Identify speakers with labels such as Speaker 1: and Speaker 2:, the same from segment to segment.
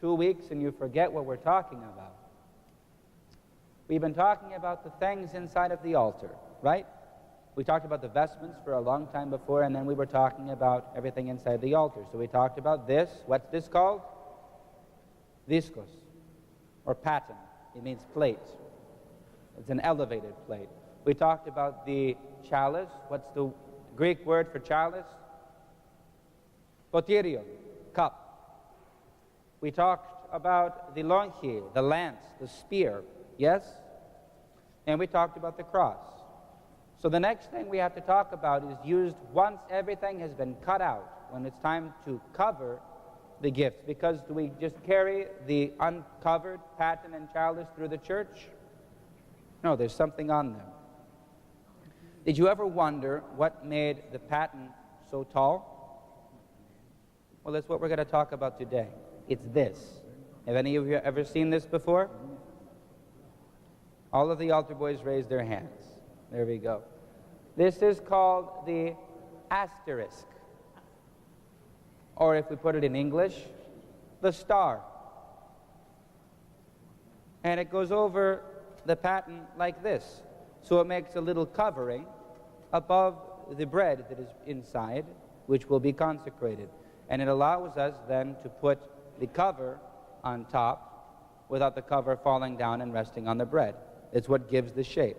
Speaker 1: 2 weeks and you forget what we're talking about. We've been talking about the things inside of the altar, right? We talked about the vestments for a long time before, and then we were talking about everything inside the altar. So we talked about this. What's this called? Viskos, or paten. It means plate. It's an elevated plate. We talked about the chalice. What's the Greek word for chalice? Potyrion, cup. We talked about the lonchi, the lance, the spear, yes? And we talked about the cross. So the next thing we have to talk about is used once everything has been cut out, when it's time to cover the gifts. Because do we just carry the uncovered paten and chalice through the church? No, there's something on them. Did you ever wonder what made the paten so tall? Well, that's what we're going to talk about today. It's this. Have any of you ever seen this before? All of the altar boys raised their hands. There we go. This is called the asterisk. Or if we put it in English, the star. And it goes over the paten like this. So it makes a little covering above the bread that is inside, which will be consecrated. And it allows us then to put the cover on top without the cover falling down and resting on the bread. It's what gives the shape.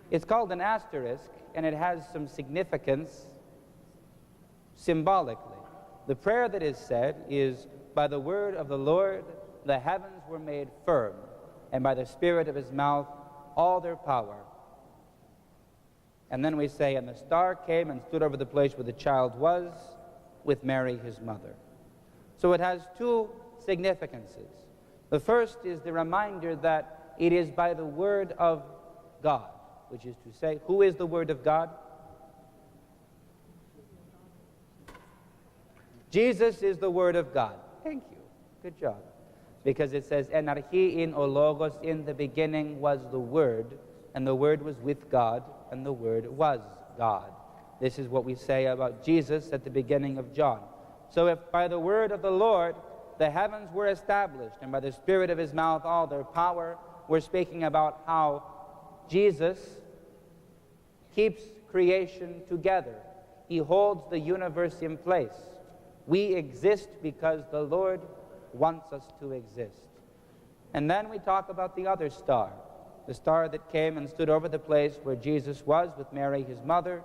Speaker 1: It's called an asterisk, and it has some significance symbolically. The prayer that is said is, by the word of the Lord, the heavens were made firm, and by the Spirit of his mouth, all their power. And then we say, and the star came and stood over the place where the child was, with Mary his mother. So it has two significances. The first is the reminder that it is by the word of God, which is to say, who is the word of God? Jesus is the word of God. Thank you. Good job. Because it says, en archi in o logos, in the beginning was the word, and the word was with God, and the word was God. This is what we say about Jesus at the beginning of John. So if by the word of the Lord the heavens were established, and by the Spirit of his mouth all their power, we're speaking about how Jesus keeps creation together. He holds the universe in place. We exist because the Lord wants us to exist. And then we talk about the other star, the star that came and stood over the place where Jesus was with Mary, his mother,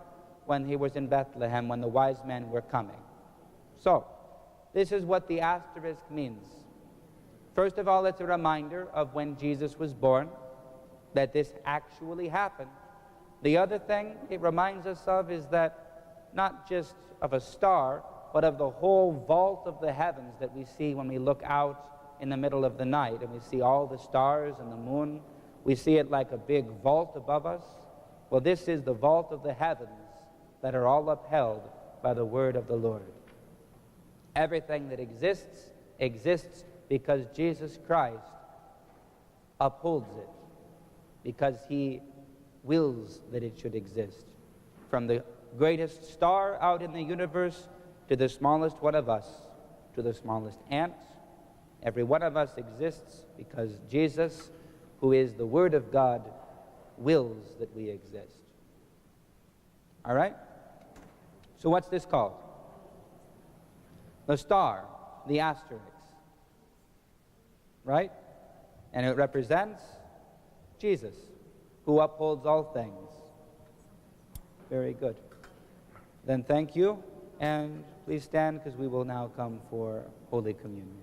Speaker 1: when he was in Bethlehem, when the wise men were coming. So, this is what the asterisk means. First of all, it's a reminder of when Jesus was born, that this actually happened. The other thing it reminds us of is that not just of a star, but of the whole vault of the heavens that we see when we look out in the middle of the night and we see all the stars and the moon. We see it like a big vault above us. Well, this is the vault of the heavens that are all upheld by the word of the Lord. Everything that exists, exists because Jesus Christ upholds it, because he wills that it should exist. From the greatest star out in the universe to the smallest one of us, to the smallest ant, every one of us exists because Jesus, who is the Word of God, wills that we exist. All right? So what's this called? The star, the asterisk. Right? And it represents Jesus, who upholds all things. Very good. Then thank you, and please stand because we will now come for Holy Communion.